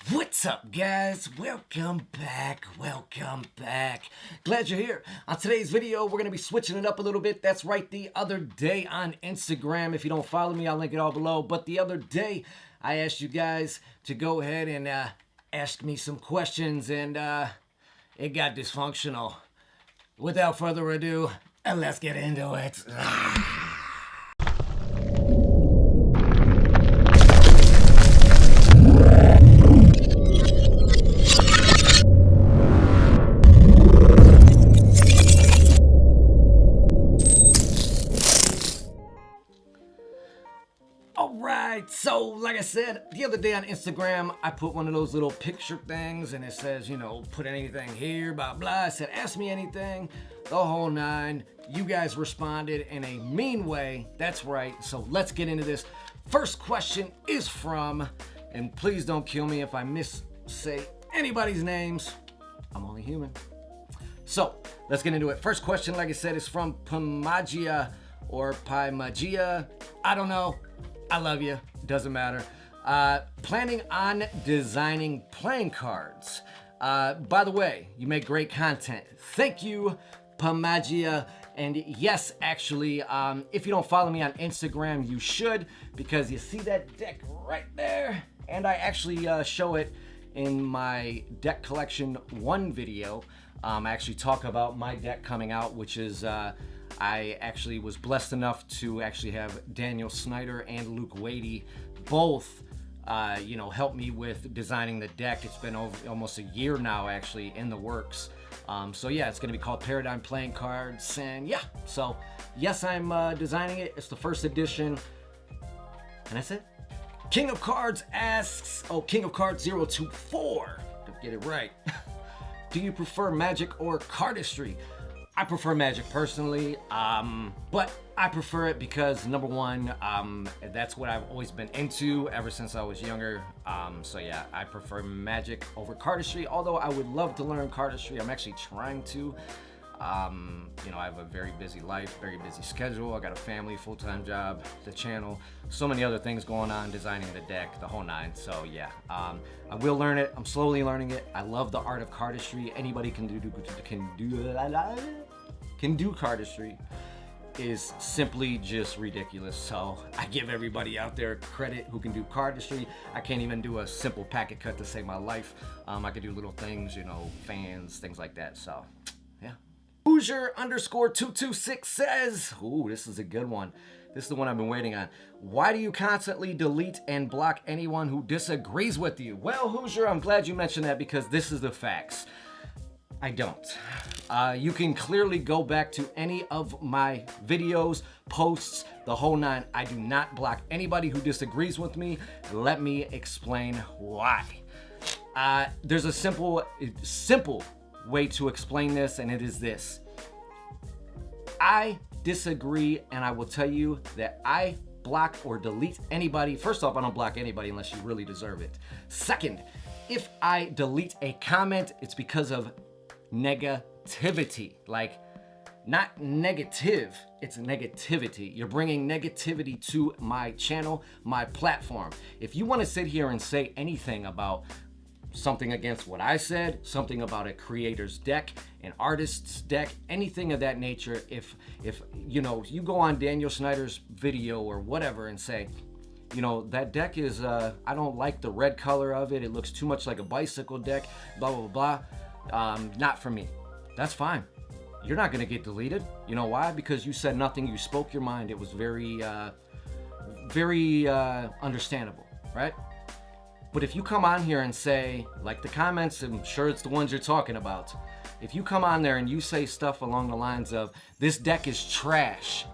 What's up, guys? Welcome back. Glad you're here. On today's video, we're going to be switching it up a little bit. That's right, the other day on Instagram, if you don't follow me, I'll link it all below. But the other day, I asked you guys to go ahead and ask me some questions, and it got dysfunctional. Without further ado, let's get into it. Alright, so like I said, the other day on Instagram, I put one of those little picture things and it says, put anything here, blah, blah. I said, ask me anything, the whole nine. You guys responded in a mean way. That's right, so let's get into this. First question is from, and please don't kill me if I say anybody's names. I'm only human. So, let's get into it. First question, like I said, is from Pamagia or Pimagia. I don't know. I love you. Doesn't matter. Planning on designing playing cards. By the way, you make great content. Thank you, Pamagia. And yes, actually, if you don't follow me on Instagram, you should, because you see that deck right there. And I actually show it in my deck collection 1 video. I actually talk about my deck coming out, which is... I actually was blessed enough to actually have Daniel Snyder and Luke Wadey both, help me with designing the deck. It's been almost a year now, actually, in the works. So yeah, it's going to be called Paradigm Playing Cards, and yeah, so yes, I'm designing it. It's the first edition, and that's it. King of Cards asks, King of Cards 024, to get it right. Do you prefer Magic or cardistry? I prefer Magic personally, but I prefer it because, number one, that's what I've always been into ever since I was younger. So yeah, I prefer Magic over cardistry, although I would love to learn cardistry. I'm actually trying to. I have a very busy life, very busy schedule. I got a family, full-time job, the channel, so many other things going on, designing the deck, the whole nine. So yeah, I will learn it. I'm slowly learning it. I love the art of cardistry. Anybody can do cardistry. Is simply just ridiculous. So I give everybody out there credit who can do cardistry. I can't even do a simple packet cut to save my life. I could do little things, fans, things like that. So yeah. Hoosier _226 says, ooh, this is a good one. This is the one I've been waiting on. Why do you constantly delete and block anyone who disagrees with you? Well, Hoosier, I'm glad you mentioned that because this is the facts. I don't. You can clearly go back to any of my videos, posts, the whole nine. I do not block anybody who disagrees with me. Let me explain why. There's a simple way to explain this, and it is this. I disagree, and I will tell you that I block or delete anybody. First off, I don't block anybody unless you really deserve it. Second, if I delete a comment, it's because of negativity. Like, not negative, it's negativity. You're bringing negativity to my channel, my platform. If you want to sit here and say anything about something against what I said, something about a creator's deck, an artist's deck, anything of that nature, if you go on Daniel Snyder's video or whatever and say, that deck is, I don't like the red color of it, it looks too much like a bicycle deck, blah, blah, blah. Not for me. That's fine. You're not going to get deleted. You know why? Because you said nothing. You spoke your mind. It was very understandable, right? But if you come on here and say, like the comments, I'm sure it's the ones you're talking about. If you come on there and you say stuff along the lines of, this deck is trash,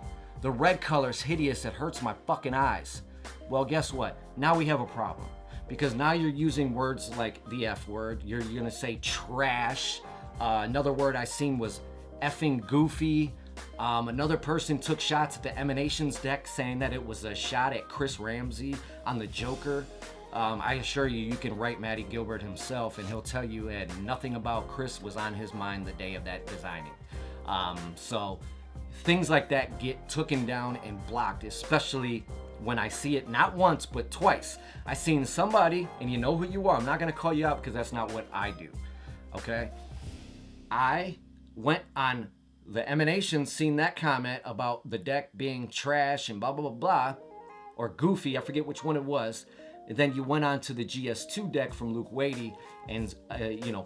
the red color's hideous, it hurts my fucking eyes. Well, guess what? Now we have a problem. Because now you're using words like the F word. You're gonna say trash. Another word I seen was effing goofy. Another person took shots at the Emanations deck saying that it was a shot at Chris Ramsey on the Joker. I assure you, you can write Matty Gilbert himself and he'll tell you that nothing about Chris was on his mind the day of that designing. So things like that get taken down and blocked, especially when I see it not once, but twice. I seen somebody, and you know who you are. I'm not going to call you out because that's not what I do. Okay? I went on the Emanation, seen that comment about the deck being trash and blah, blah, blah, blah, or goofy. I forget which one it was. And then you went on to the GS2 deck from Luke Wadey and,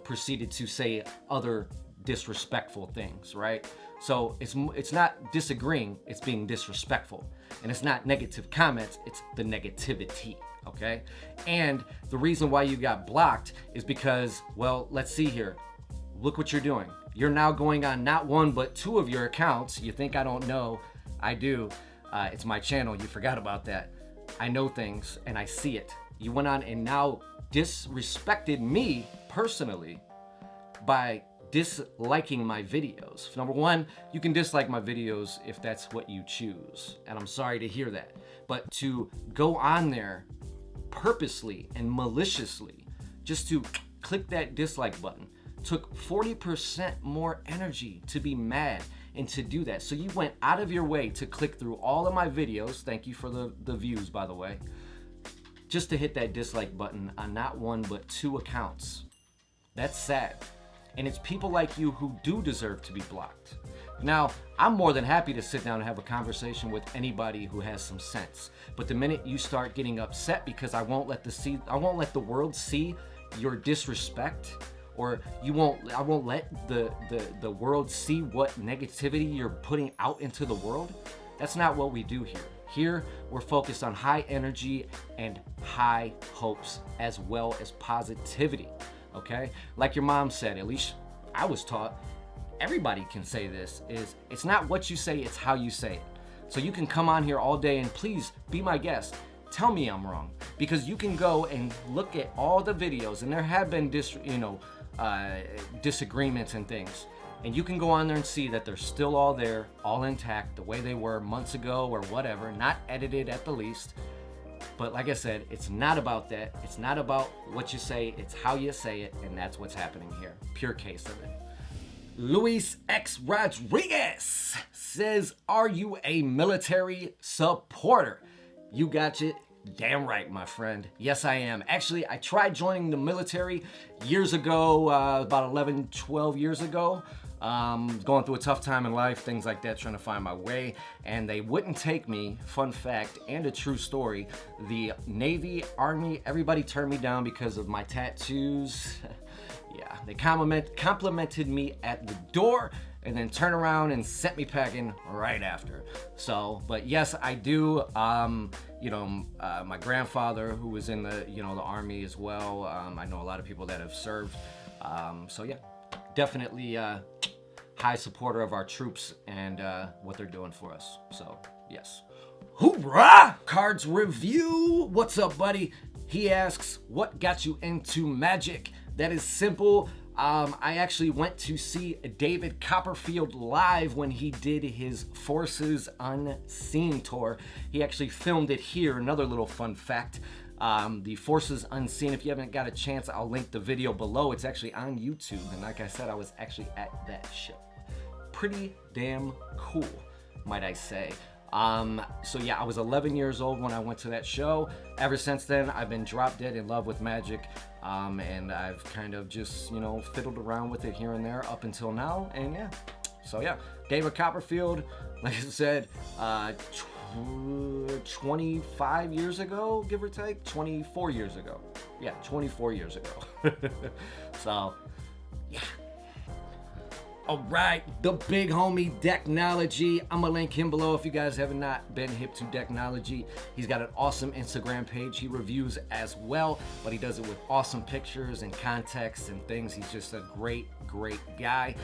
proceeded to say other disrespectful things, right? So it's not disagreeing, it's being disrespectful. And it's not negative comments, it's the negativity, okay? And the reason why you got blocked is because, well, let's see here. Look what you're doing. You're now going on not one, but two of your accounts. You think I don't know? I do. It's my channel. You forgot about that. I know things and I see it. You went on and now disrespected me personally by disliking my videos. Number one, you can dislike my videos if that's what you choose. And I'm sorry to hear that. But to go on there purposely and maliciously, just to click that dislike button, took 40% more energy to be mad and to do that. So you went out of your way to click through all of my videos. Thank you for the views, by the way. Just to hit that dislike button on not one, but two accounts. That's sad. And it's people like you who do deserve to be blocked. Now, I'm more than happy to sit down and have a conversation with anybody who has some sense. But the minute you start getting upset because I won't let the world see your disrespect, or I won't let the world see what negativity you're putting out into the world, that's not what we do here. Here, we're focused on high energy and high hopes as well as positivity. Okay? Like your mom said, at least I was taught, everybody can say this, is it's not what you say, it's how you say it. So you can come on here all day and please be my guest. Tell me I'm wrong. Because you can go and look at all the videos, and there have been disagreements and things. And you can go on there and see that they're still all there, all intact, the way they were months ago or whatever, not edited at the least. But like I said, it's not about that. It's not about what you say. It's how you say it. And that's what's happening here. Pure case of it. Luis X. Rodriguez says, are you a military supporter? You got it. Damn right, my friend. Yes, I am. Actually, I tried joining the military years ago, about 11, 12 years ago. Going through a tough time in life, things like that, trying to find my way, and they wouldn't take me. Fun fact and a true story, the Navy, Army, everybody turned me down because of my tattoos. Yeah, they complimented me at the door and then turned around and sent me packing right after. So, but yes, I do. My grandfather, who was in the Army as well. I know a lot of people that have served. So yeah, definitely high supporter of our troops and what they're doing for us. So yes. Hoorah! Cards review. What's up, buddy? He asks, what got you into magic? That is simple. I actually went to see David Copperfield live when he did his Forces Unseen tour. He actually filmed it here. Another little fun fact. The Forces Unseen, if you haven't got a chance, I'll link the video below. It's actually on YouTube. And like I said, I was actually at that show. Pretty damn cool, might I say. So yeah, I was 11 years old when I went to that show. Ever since then, I've been drop dead in love with magic. And I've kind of just, fiddled around with it here and there up until now. And yeah, so yeah, David Copperfield, like I said, 25 years ago, give or take, 24 years ago. Yeah, 24 years ago. So, yeah. All right, the big homie Decknology. I'm gonna link him below if you guys have not been hip to Decknology. He's got an awesome Instagram page. He reviews as well, but he does it with awesome pictures and context and things. He's just a great, great guy.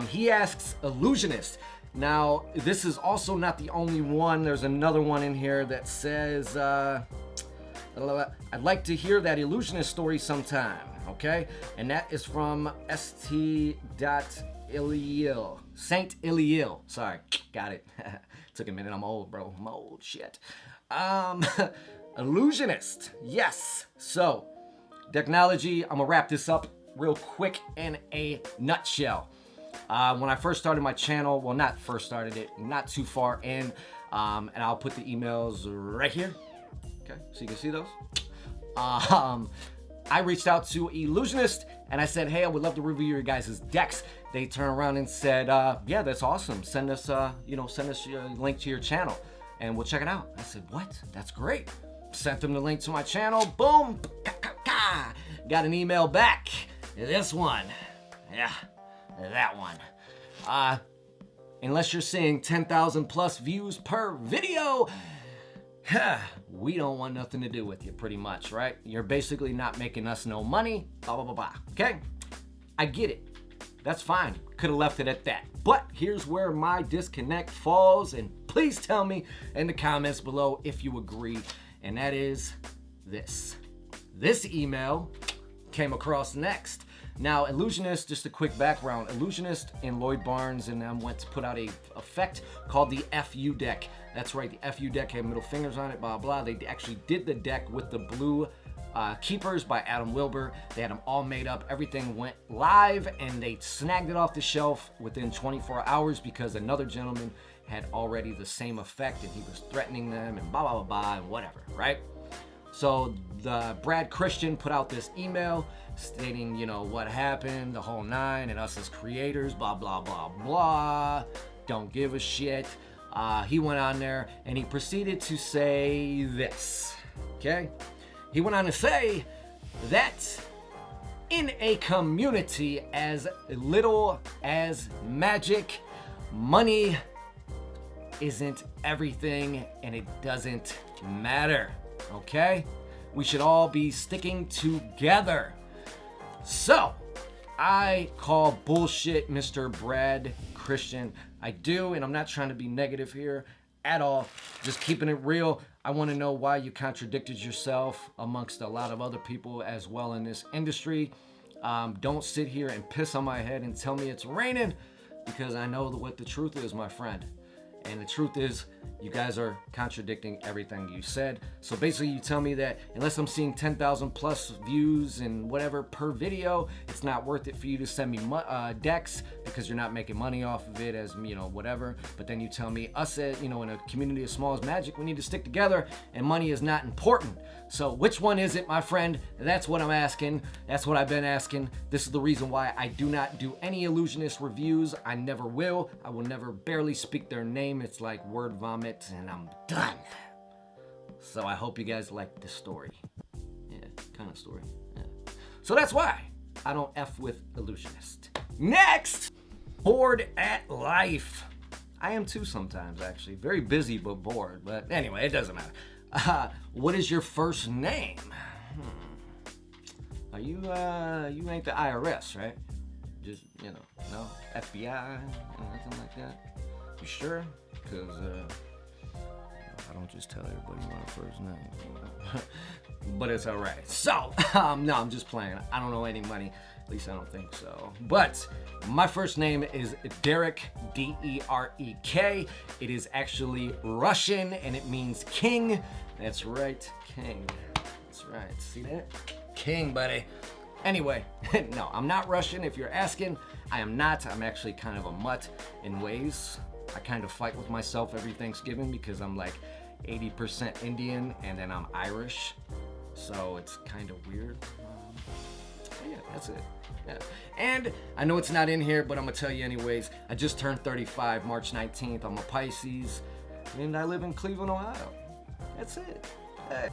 He asks Ellusionist. Now, this is also not the only one. There's another one in here that says, I'd like to hear that Ellusionist story sometime, okay? And that is from St. Saint Iliel. Sorry, got it. Took a minute. I'm old, bro. I'm old. Shit. Illusionist. Yes. So, Decknology. I'm gonna wrap this up real quick in a nutshell. When I first started my channel, well, not first started it, not too far in, And I'll put the emails right here. Okay, so you can see those. I reached out to Ellusionist and I said, hey, I would love to review your guys' decks. They turned around and said, yeah, that's awesome. Send us, send us your link to your channel and we'll check it out. I said, what? That's great. Sent them the link to my channel. Boom. Got an email back. This one. Yeah, that one. Unless you're seeing 10,000 plus views per video, we don't want nothing to do with you, pretty much, right? You're basically not making us no money, blah, blah, blah, blah, okay? I get it. That's fine. Could have left it at that. But here's where my disconnect falls, and please tell me in the comments below if you agree, and that is this. This email came across next. Now, Ellusionist, just a quick background, Ellusionist and Lloyd Barnes and them went to put out a effect called the FU deck. That's right, the FU deck had middle fingers on it, blah, blah. They actually did the deck with the blue Keepers by Adam Wilbur. They had them all made up. Everything went live, and they snagged it off the shelf within 24 hours because another gentleman had already the same effect, and he was threatening them and blah, blah, blah, blah, and whatever, right? So the Brad Christian put out this email stating, what happened, the whole nine, and us as creators, blah, blah, blah, blah. Don't give a shit. He went on there and he proceeded to say this, okay? He went on to say that in a community as little as magic, money isn't everything and it doesn't matter, okay? We should all be sticking together. So, I call bullshit Mr. Brad Christian. I do, and I'm not trying to be negative here at all. Just keeping it real. I want to know why you contradicted yourself amongst a lot of other people as well in this industry. Don't sit here and piss on my head and tell me it's raining, because I know what the truth is, my friend. And the truth is, you guys are contradicting everything you said. So basically, you tell me that unless I'm seeing 10,000 plus views and whatever per video, it's not worth it for you to send me decks because you're not making money off of it as, whatever. But then you tell me us, in a community as small as magic, we need to stick together and money is not important. So which one is it, my friend? That's what I'm asking. That's what I've been asking. This is the reason why I do not do any Ellusionist reviews. I never will. I will never barely speak their name. It's like word vomit and I'm done. So I hope you guys like this story. Yeah, kind of story. Yeah. So that's why I don't F with Ellusionist. Next, bored at life. I am too sometimes, actually. Very busy but bored. But anyway, it doesn't matter. What is your first name? Are you ain't the IRS, right? Just, no? FBI? Nothing like that? You sure? Because, I don't just tell everybody my first name. But it's alright. So, no, I'm just playing. I don't owe any money. At least I don't think so. But my first name is Derek, D-E-R-E-K. It is actually Russian, and it means king. That's right, king. That's right. See that? King, buddy. Anyway, no, I'm not Russian. If you're asking, I am not. I'm actually kind of a mutt in ways. I kind of fight with myself every Thanksgiving because I'm like 80% Indian, and then I'm Irish. So it's kind of weird. Yeah, that's it. Yeah. And I know it's not in here, but I'm gonna tell you anyways. I just turned 35 March 19th. I'm a Pisces, and I live in Cleveland, Ohio. That's it. Hey.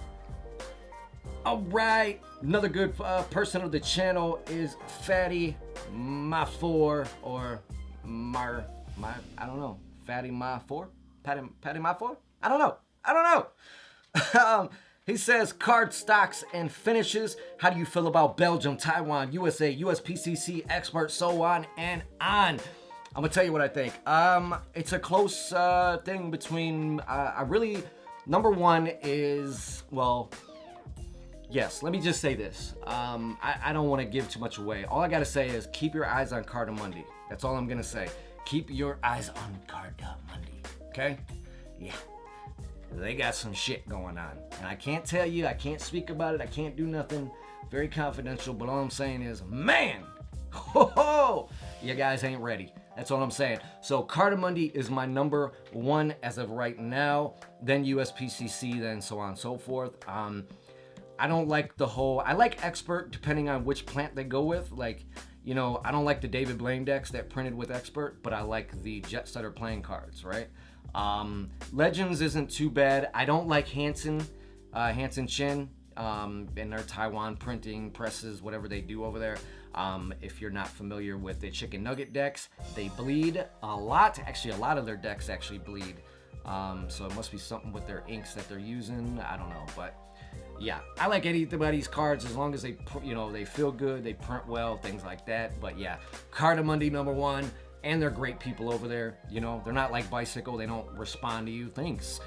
All right, another good person of the channel is Fatty Ma4 or I don't know. Fatty Ma4? Patty Ma4? I don't know. He says, card stocks and finishes. How do you feel about Belgium, Taiwan, USA, USPCC, expert, so on and on? I'm gonna tell you what I think. It's a close thing between, number one is, well, yes, let me just say this. I don't want to give too much away. All I gotta say is keep your eyes on Cardamundi. That's all I'm gonna say. Keep your eyes on Cardamundi, okay? Yeah. They got some shit going on. And I can't tell you, I can't speak about it, I can't do nothing. Very confidential, but all I'm saying is, man, ho, you guys ain't ready. That's all I'm saying. So Cardamundi is my number one as of right now, then USPCC, then so on and so forth. I don't like the whole, I like Expert depending on which plant they go with. Like, you know, I don't like the David Blaine decks that printed with Expert, but I like the Jet Setter playing cards, right? Legends isn't too bad. I don't like Hansen Chin, and their Taiwan printing presses, whatever they do over there. If you're not familiar with the chicken nugget decks, they bleed a lot. Actually, a lot of their decks actually bleed. So it must be something with their inks that they're using. I don't know, but yeah, I like anybody's cards as long as they, you know, they feel good, they print well, things like that. But yeah, Cardamundi number one, and they're great people over there. You know, they're not like Bicycle. They don't respond to you. Thanks,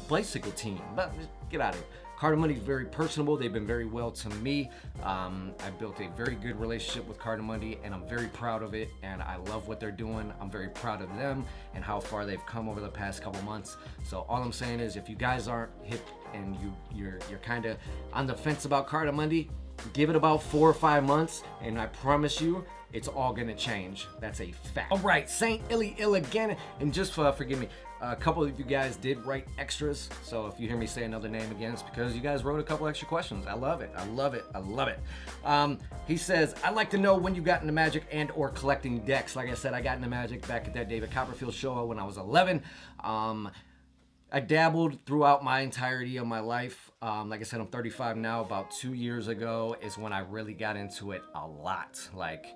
Bicycle team. But get out of here. Cardamundi is very personable. They've been very well to me. I built a very good relationship with Cardamundi, and I'm very proud of it, and I love what they're doing. I'm very proud of them and how far they've come over the past couple months. So all I'm saying is, if you guys aren't hip and you're kind of on the fence about Cardamundi, give it about 4 or 5 months, and I promise you, it's all gonna change. That's a fact. All right, Saint Illy Ill again, and just forgive me, a couple of you guys did write extras, so if you hear me say another name again, it's because you guys wrote a couple extra questions. I love it. I love it. I love it. He says, I'd like to know when you got into Magic and or collecting decks. Like I said, I got into Magic back at that David Copperfield show when I was 11. I dabbled throughout my entirety of my life. Like I said, I'm 35 now. About 2 years ago is when I really got into it a lot. Like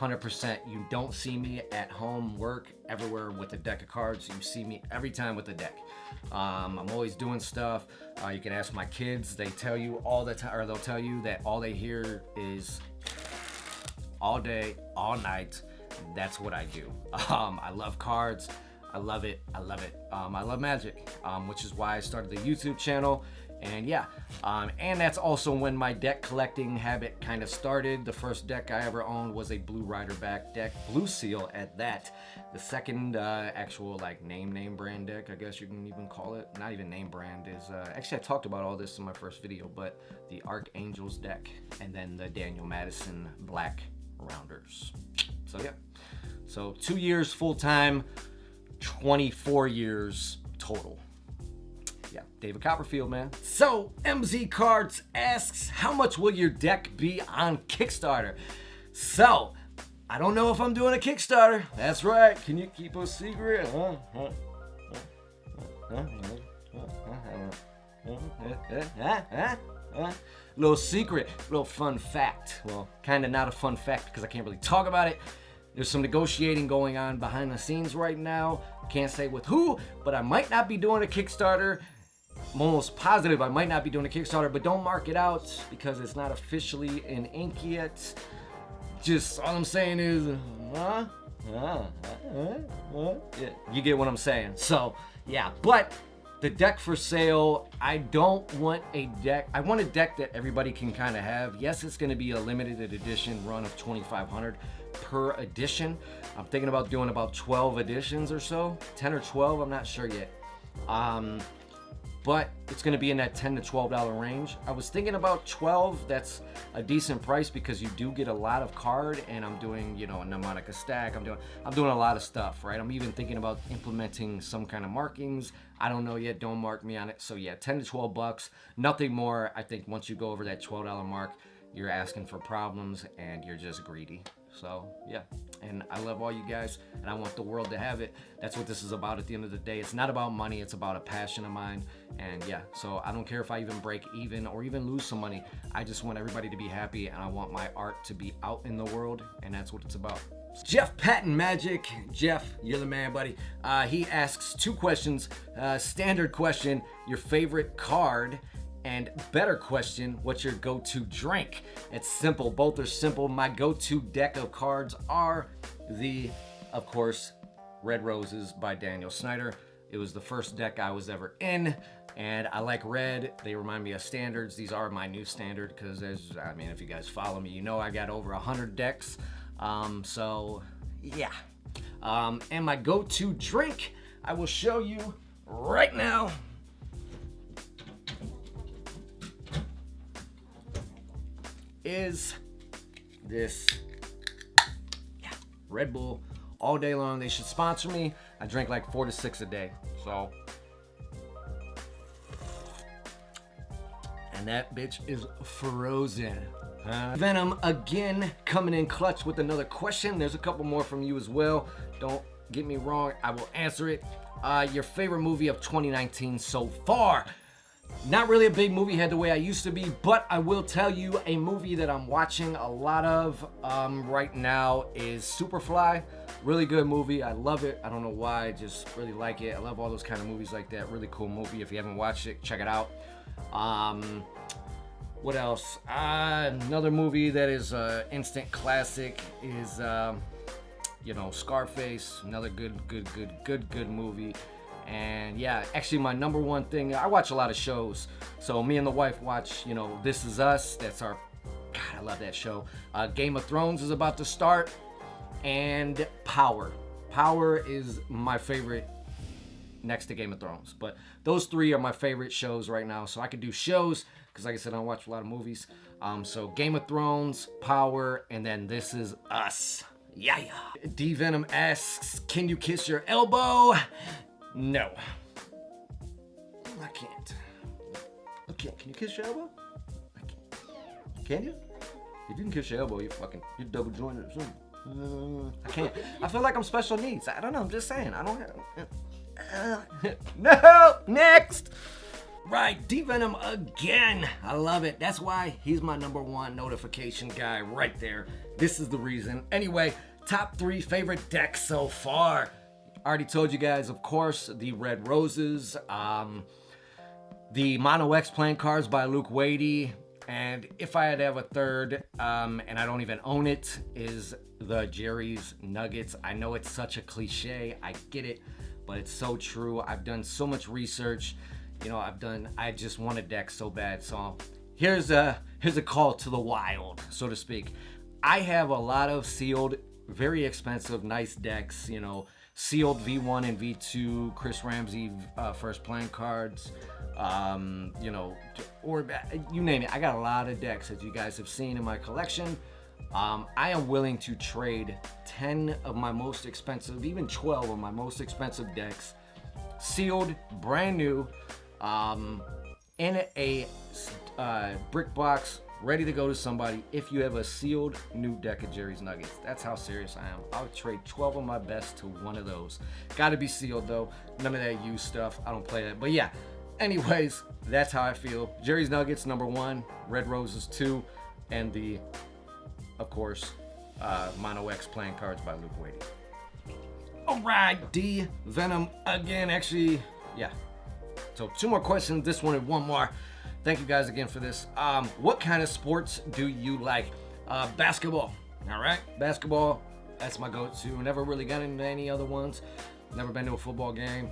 100%. You don't see me at home, work, everywhere with a deck of cards. You see me every time with a deck. I'm always doing stuff. You can ask my kids. They tell you all the time, or they'll tell you that all they hear is all day, all night. That's what I do. I love cards. I love it. I love it. I love Magic, which is why I started the YouTube channel. And yeah, and that's also when my deck collecting habit kind of started. The first deck I ever owned was a Blue Rider back deck, Blue Seal at that. The second actual like name brand deck, I guess you can even call it. Not even name brand is, actually I talked about all this in my first video, but the Archangels deck, and then the Daniel Madison Black Rounders. So yeah, so 2 years full time, 24 years total. Yeah, David Copperfield, man. So, MZ Cards asks, how much will your deck be on Kickstarter? So, I don't know if I'm doing a Kickstarter. That's right. Can you keep a secret? Little secret, little fun fact. Well, kind of not a fun fact because I can't really talk about it. There's some negotiating going on behind the scenes right now. Can't say with who, but I might not be doing a Kickstarter. I'm almost positive I might not be doing a Kickstarter, but don't mark it out because it's not officially in ink yet. Just all I'm saying is, yeah, you get what I'm saying. So, yeah, but the deck for sale, I don't want a deck. I want a deck that everybody can kind of have. Yes, it's going to be a limited edition run of 2,500 per edition. I'm thinking about doing about 12 editions or so, 10 or 12, I'm not sure yet. But it's going to be in that $10 to $12 range. I was thinking about 12. That's a decent price because you do get a lot of card, and I'm doing, you know, a mnemonic stack. I'm doing a lot of stuff, right? I'm even thinking about implementing some kind of markings. I don't know yet. Don't mark me on it. So yeah, 10 to 12 bucks, nothing more. I think once you go over that $12 mark, you're asking for problems and you're just greedy. So yeah, and I love all you guys, and I want the world to have it. That's what this is about at the end of the day. It's not about money, it's about a passion of mine. And yeah, so I don't care if I even break even or even lose some money. I just want everybody to be happy, and I want my art to be out in the world, and that's what it's about. Jeff Patton Magic. Jeff, you're the man, buddy. He asks 2 questions. Standard question, your favorite card, and better question, what's your go-to drink? It's simple. Both are simple. My go-to deck of cards are the, of course, Red Roses by Daniel Snyder. It was the first deck I was ever in, and I like red. They remind me of standards. These are my new standard because, I mean, if you guys follow me, you know I got over 100 decks. So, yeah. And my go-to drink, I will show you right now. Is this Red Bull all day long. They should sponsor me. I drink like 4 to 6 a day. So, and that bitch is frozen. Venom again coming in clutch with another question. There's a couple more from you as well. Don't get me wrong, I will answer it. Your favorite movie of 2019 so far? Not really a big movie head the way I used to be, but I will tell you a movie that I'm watching a lot of right now is Superfly. Really good movie. I love it. I don't know why. I just really like it. I love all those kind of movies like that. Really cool movie. If you haven't watched it, check it out. What else? Another movie that is instant classic is Scarface. Another good movie. And yeah, actually my number one thing, I watch a lot of shows. So me and the wife watch, This Is Us. That's our, God, I love that show. Game of Thrones is about to start. And Power. Power is my favorite next to Game of Thrones. But those three are my favorite shows right now. So I could do shows, because like I said, I don't watch a lot of movies. So Game of Thrones, Power, and then This Is Us. Yeah. D Venom asks, can you kiss your elbow? No. I can't. Okay, can you kiss your elbow? I can't. Can you? If you can kiss your elbow, you're double jointed or something. I can't. I feel like I'm special needs. I don't know, I'm just saying. I don't have... No! Next! Right, D-Venom again. I love it. That's why he's my number one notification guy right there. This is the reason. Anyway, top 3 favorite decks so far. Already told you guys, of course, the Red Roses, the Mono X playing cards by Luke Wadey, and if I had to have a third, and I don't even own it, is the Jerry's Nuggets. I know it's such a cliche, I get it, but it's so true. I've done so much research. I just want a deck so bad. So here's a call to the wild, so to speak. I have a lot of sealed, very expensive, nice decks, sealed V1 and V2, Chris Ramsey first playing cards, or you name it. I got a lot of decks that you guys have seen in my collection. I am willing to trade 10 of my most expensive, even 12 of my most expensive decks, sealed, brand new, in a brick box, ready to go to somebody if you have a sealed new deck of Jerry's Nuggets. That's how serious I am. I'll trade 12 of my best to one of those. Gotta be sealed though. None of that used stuff. I don't play that. But yeah, anyways, that's how I feel. Jerry's Nuggets, number 1. Red Roses, 2. And the, of course, Mono X playing cards by Luke Wadey. Alright, D Venom again. Actually, yeah. So 2 more questions. This one and 1 more. Thank you guys again for this. What kind of sports do you like? Basketball. All right, basketball. That's my go-to. Never really got into any other ones. Never been to a football game.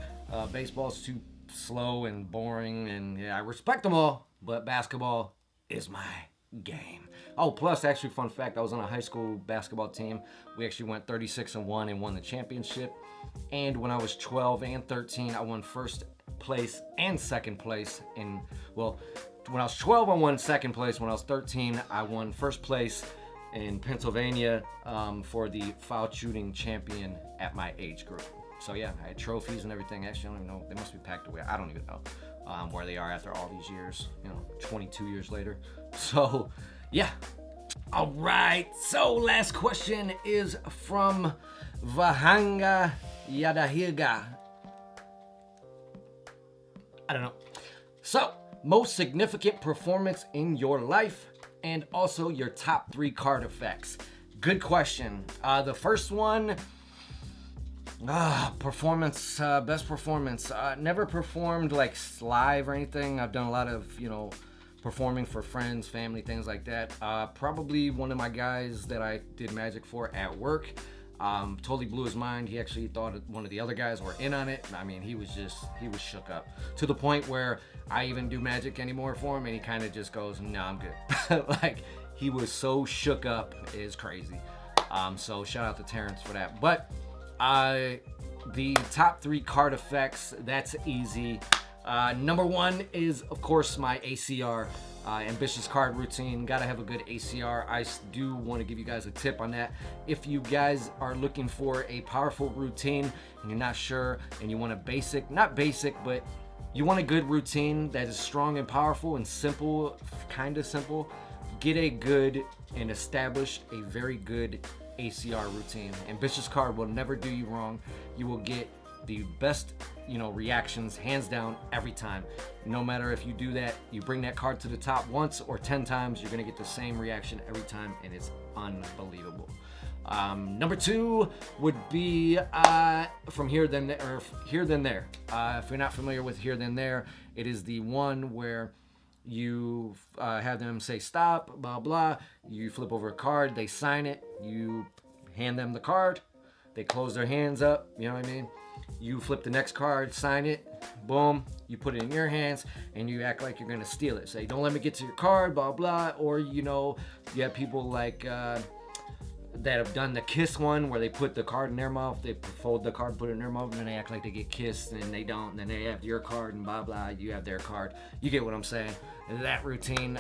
Baseball's too slow and boring, and yeah, I respect them all, but basketball is my game. Oh, plus, actually, fun fact, I was on a high school basketball team. We actually went 36-1 and won the championship. And when I was 12 and 13, I won first place and second place when I was 12 I won second place. When I was 13 I won first place in Pennsylvania for the foul shooting champion at my age group. So yeah, I had trophies and everything. Actually, I don't even know, they must be packed away. I don't even know where they are after all these years, 22 years later. So yeah. All right, so last question is from Vahanga Yadahiga. I don't know. So, most significant performance in your life and also your top 3 card effects. Good question. The first one, performance, best performance. Never performed like live or anything. I've done a lot of, performing for friends, family, things like that. Probably one of my guys that I did magic for at work. Totally blew his mind. He actually thought one of the other guys were in on it. I mean, he was shook up to the point where I even do magic anymore for him, and he kind of just goes, "No, I'm good." Like, he was so shook up, it's crazy. So shout out to Terrence for that. But the top 3 card effects, that's easy. Number 1 is, of course, my ACR ambitious card routine. Gotta have a good ACR. I do want to give you guys a tip on that. If you guys are looking for a powerful routine and you're not sure and you want a not basic, but you want a good routine that is strong and powerful and simple, kind of simple, get a good and establish a very good ACR routine. Ambitious card will never do you wrong. You will get the best, reactions hands down every time. No matter if you do that, you bring that card to the top once or 10 times, you're gonna get the same reaction every time, and it's unbelievable. Number 2 would be from Here Then There. If you're not familiar with Here Then There, it is the one where you have them say stop, blah blah. You flip over a card, they sign it, you hand them the card, they close their hands up, you know what I mean? You flip the next card, sign it, boom, you put it in your hands, and you act like you're gonna steal it. Say, don't let me get to your card, blah blah. Or you have people like that have done the kiss one, where they put the card in their mouth, they fold the card, put it in their mouth, and then they act like they get kissed, and they don't, and then they have your card, and blah blah, you have their card. You get what I'm saying? That routine,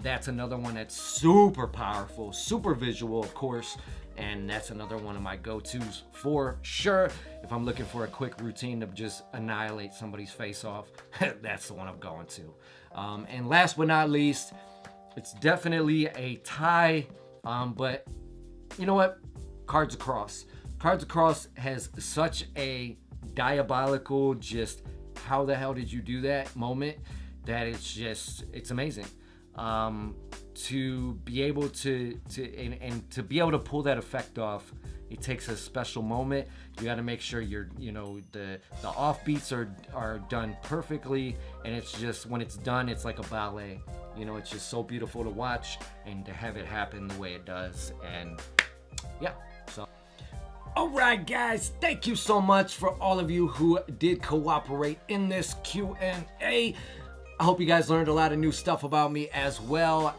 that's another one that's super powerful, super visual, of course, and that's another one of my go-tos for sure. If I'm looking for a quick routine to just annihilate somebody's face off, that's the one I'm going to. And last but not least, it's definitely a tie, but you know what? Cards Across. Cards Across has such a diabolical, just how the hell did you do that moment, that it's amazing. To be able to be able to pull that effect off, it takes a special moment. You got to make sure the offbeats are done perfectly, and it's just, when it's done, it's like a ballet. It's just so beautiful to watch, and to have it happen the way it does. And yeah, so alright guys, thank you so much for all of you who did cooperate in this Q&A. I hope you guys learned a lot of new stuff about me as well.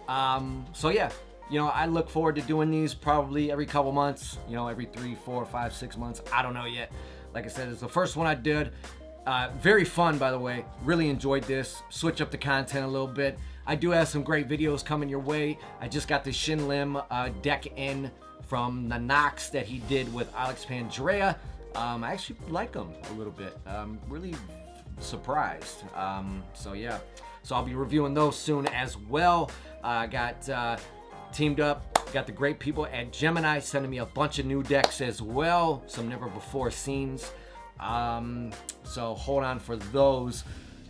So yeah, I look forward to doing these probably every couple months, every 3, 4, 5, 6 months. I don't know yet. Like I said, it's the first one I did. Very fun, by the way. Really enjoyed this. Switch up the content a little bit. I do have some great videos coming your way. I just got the Shin Lim deck in from the Nox that he did with Alex Pandrea. I actually like them a little bit. Really surprised. So yeah, so I'll be reviewing those soon as well. Got teamed up, got the great people at Gemini sending me a bunch of new decks as well, some never before scenes. So hold on for those.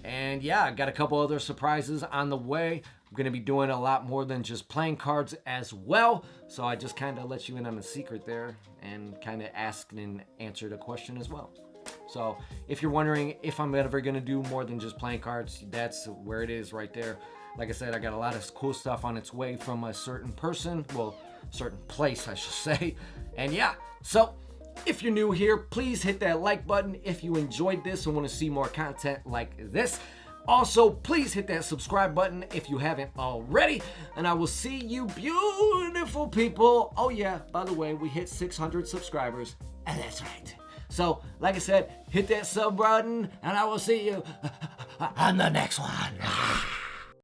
And yeah, I got a couple other surprises on the way. I'm going to be doing a lot more than just playing cards as well. So I just kind of let you in on a secret there, and kind of asked and answered a question as well. So if you're wondering if I'm ever going to do more than just playing cards, that's where it is right there. Like I said, I got a lot of cool stuff on its way from a certain person, well, certain place, I should say. And yeah, so if you're new here, please hit that like button if you enjoyed this and want to see more content like this. Also, please hit that subscribe button if you haven't already, and I will see you beautiful people. Oh yeah, by the way, we hit 600 subscribers, and that's right. So, like I said, hit that sub button, and I will see you on the next one.